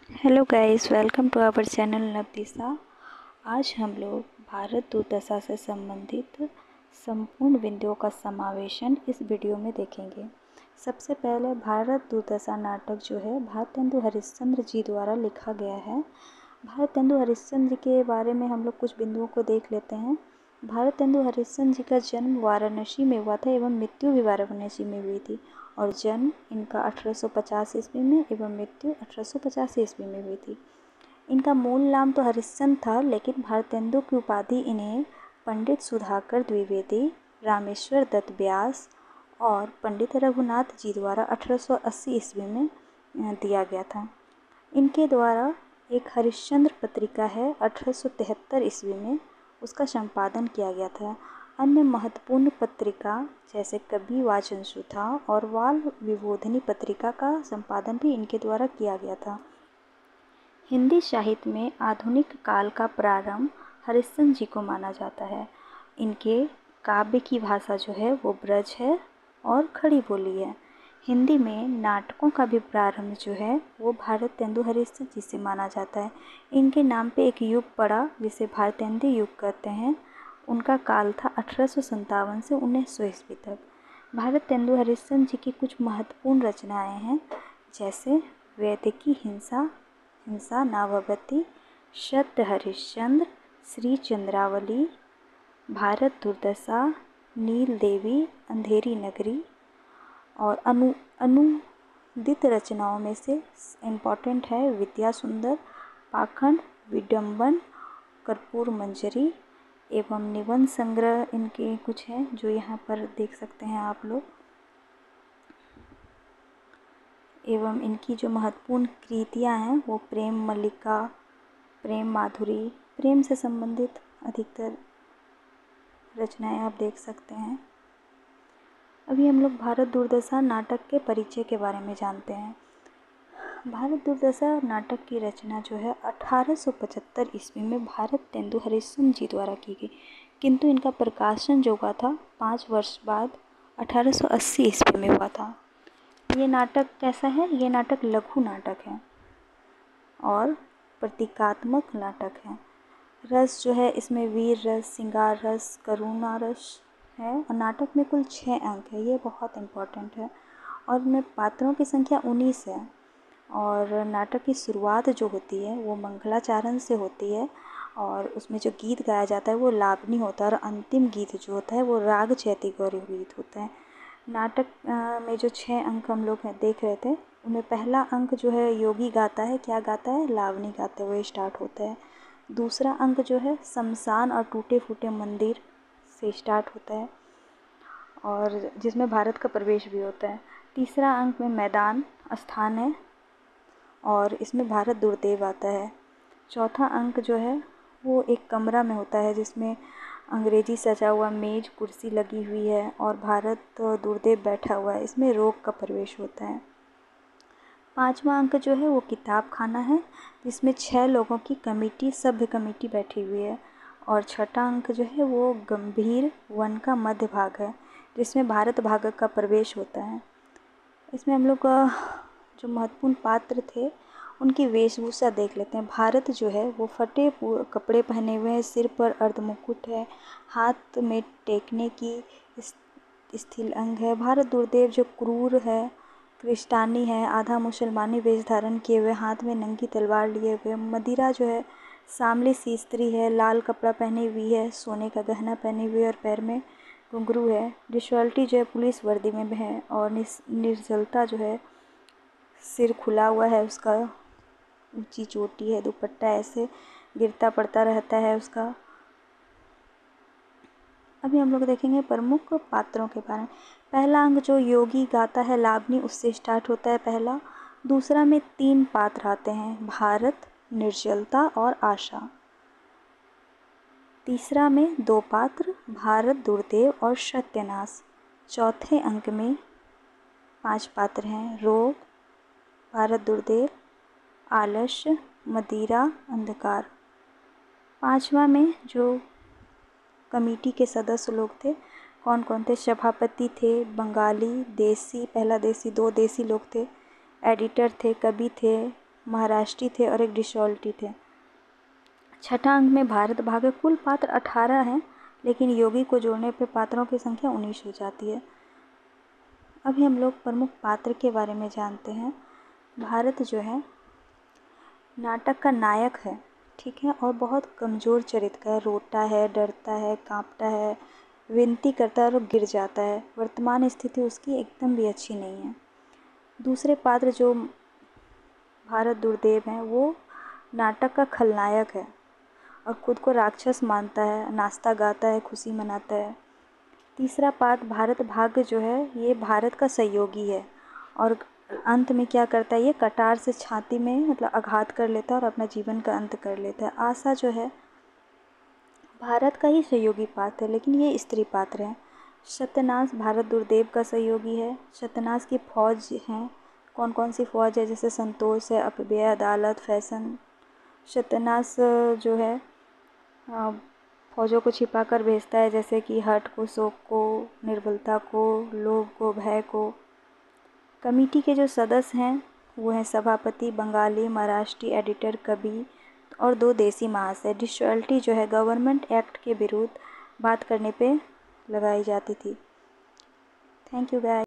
Hello guys, welcome to our channel Navdisha. आज हम लोग भारत दुर्दशा से संबंधित संपूर्ण बिंदुओं का समावेशन इस वीडियो में देखेंगे। सबसे पहले भारत दुर्दशा नाटक जो है भारतेंदु हरिश्चंद्र जी द्वारा लिखा गया है। भारतेंदु हरिश्चंद्र जी के बारे में हम लोग कुछ बिंदुओं को देख लेते हैं। भारतेंदु हरिश्चंद्र जी का जन्म वाराणसी में हुआ था एवं मृत्यु भी वाराणसी में हुई थी। और जन्म इनका 1850 ईस्वी में एवं मृत्यु 1885 ईस्वी में हुई थी। इनका मूल नाम तो हरिश्चंद्र था, लेकिन भारतेंदु की उपाधि इन्हें पंडित सुधाकर द्विवेदी, रामेश्वर दत्त व्यास और पंडित रघुनाथ जी द्वारा 1880 ईस्वी में दिया गया था। इनके द्वारा एक हरिश्चंद्र पत्रिका है 1873 ईस्वी में, उसका संपादन किया गया था। अन्य महत्वपूर्ण पत्रिका जैसे कवि वाचन सुधा और वाल विबोधिनी पत्रिका का संपादन भी इनके द्वारा किया गया था। हिंदी साहित्य में आधुनिक काल का प्रारंभ हरिश्चंद्र जी को माना जाता है। इनके काव्य की भाषा जो है वो ब्रज है और खड़ी बोली है। हिंदी में नाटकों का भी प्रारंभ जो है वो भारतेंदु हरिश्चंद्र जी से माना जाता है। इनके नाम पे एक युग पड़ा जिसे भारतेंदु युग कहते हैं। उनका काल था 1857 से 1900 ईस्वी तक। भारतेंदु हरिश्चंद्र जी की कुछ महत्वपूर्ण रचनाएं हैं, जैसे वैदिकी हिंसा, हिंसा नाभवती, सत्य हरिश्चंद्र, श्री चंद्रावली, भारत दुर्दशा, नील देवी, अंधेरी नगरी। और अनुदित रचनाओं में से इम्पॉर्टेंट है विद्या सुंदर, पाखंड, विडंबन, कर्पूर मंजरी एवं निबंध संग्रह इनके कुछ हैं जो यहाँ पर देख सकते हैं आप लोग। एवं इनकी जो महत्वपूर्ण कृतियाँ हैं वो प्रेम मल्लिका, प्रेम माधुरी, प्रेम से संबंधित अधिकतर रचनाएं आप देख सकते हैं। अभी हम लोग भारत दुर्दशा नाटक के परिचय के बारे में जानते हैं। भारत दुर्दशा नाटक की रचना जो है 1875 ईस्वी में भारतेंदु हरिश्चंद्र जी द्वारा की गई, किंतु इनका प्रकाशन जो हुआ था 5 वर्ष बाद 1880 ईस्वी में हुआ था। ये नाटक कैसा है? ये नाटक लघु नाटक है और प्रतीकात्मक नाटक है। रस जो है इसमें वीर रस, श्रृंगार रस, करुणा रस है और नाटक में कुल 6 अंक है। ये बहुत इम्पोर्टेंट है। और इनमें पात्रों की संख्या 19 है। और नाटक की शुरुआत जो होती है वो मंगलाचरण से होती है और उसमें जो गीत गाया जाता है वो लावनी होता है और अंतिम गीत जो होता है वो राग चैती गौरी गीत होता है। नाटक में जो 6 अंक हम लोग देख रहे थे उनमें पहला अंक जो है योगी गाता है, क्या गाता है? लावनी गाते हुए स्टार्ट होता है। दूसरा अंक जो है शमशान और टूटे फूटे मंदिर से स्टार्ट होता है और जिसमें भारत का प्रवेश भी होता है। तीसरा अंक में मैदान स्थान है और इसमें भारत दुर्देव आता है। चौथा अंक जो है वो एक कमरा में होता है जिसमें अंग्रेजी सजा हुआ मेज कुर्सी लगी हुई है और भारत दुर्देव बैठा हुआ है, इसमें रोग का प्रवेश होता है। पांचवा अंक जो है वो किताब खाना है जिसमें 6 लोगों की कमेटी, सभ्य कमेटी बैठी हुई है। और छठा अंक जो है वो गंभीर वन का मध्य भाग है जिसमें भारत भाग का प्रवेश होता है। इसमें हम लोग जो महत्वपूर्ण पात्र थे उनकी वेशभूषा देख लेते हैं। भारत जो है वो फटे कपड़े पहने हुए हैं, सिर पर अर्धमुकुट है, हाथ में टेकने की स्थिल अंग है। भारत दुर्देव जो क्रूर है, क्रिस्तानी है, आधा मुसलमानी वेश धारण किए हुए, हाथ में नंगी तलवार लिए हुए। मदिरा जो है सांवली सी स्त्री है, लाल कपड़ा पहनी हुई है, सोने का गहना पहनी हुई है और पैर में घुंघरू है। डिशुअलिटी जो है पुलिस वर्दी में है और निर्जलता जो है सिर खुला हुआ है उसका, ऊंची चोटी है, दुपट्टा ऐसे गिरता पड़ता रहता है उसका। अभी हम लोग देखेंगे प्रमुख पात्रों के बारे में। पहला अंक जो योगी गाता है लावनी, उससे स्टार्ट होता है पहला। दूसरा में 3 पात्र आते हैं, भारत, निर्जलता और आशा। तीसरा में 2 पात्र, भारत दुर्देव और सत्यनाश। चौथे अंक में 5 पात्र हैं, रोग, भारत दुर्देव, आलस्य, मदिरा, अंधकार। पांचवा में जो कमेटी के सदस्य लोग थे कौन कौन थे? सभापति थे, बंगाली, देसी, पहला देसी, 2 देसी लोग थे, एडिटर थे, कवि थे, महाराष्ट्री थे और एक डिशॉल्टी थे। छठा अंक में भारत भाग है। कुल पात्र 18 हैं, लेकिन योगी को जोड़ने पर पात्रों की संख्या 19 हो जाती है। अभी हम लोग प्रमुख पात्र के बारे में जानते हैं। भारत जो है नाटक का नायक है, ठीक है, और बहुत कमज़ोर चरित्र का है। रोता है, डरता है, कांपता है, विनती करता है और गिर जाता है। वर्तमान स्थिति उसकी एकदम भी अच्छी नहीं है। दूसरे पात्र जो भारत दुर्देव हैं, वो नाटक का खलनायक है और खुद को राक्षस मानता है, नाचता गाता है, खुशी मनाता है। तीसरा पात्र भारत भाग्य जो है, ये भारत का सहयोगी है और अंत में क्या करता है, ये कटार से छाती में मतलब आघात कर लेता है और अपना जीवन का अंत कर लेता है। आशा जो है भारत का ही सहयोगी पात्र है, लेकिन ये स्त्री पात्र है। सत्यनाश भारत दुर्देव का सहयोगी है। सत्यनाश की फौज हैं, कौन कौन सी फौज है, जैसे संतोष है, अपव्यय, अदालत, फैशन। सत्यनाश जो है फौजों को छिपा कर भेजता है, जैसे कि हठ को, शोक को, निर्बलता को, लोभ को, भय को। कमेटी के जो सदस्य हैं वो हैं सभापति, बंगाली, महाराष्ट्री, एडिटर, कवि और 2 देसी महाशय। डिसॉल्टी जो है गवर्नमेंट एक्ट के विरुद्ध बात करने पे लगाई जाती थी। Thank you guys.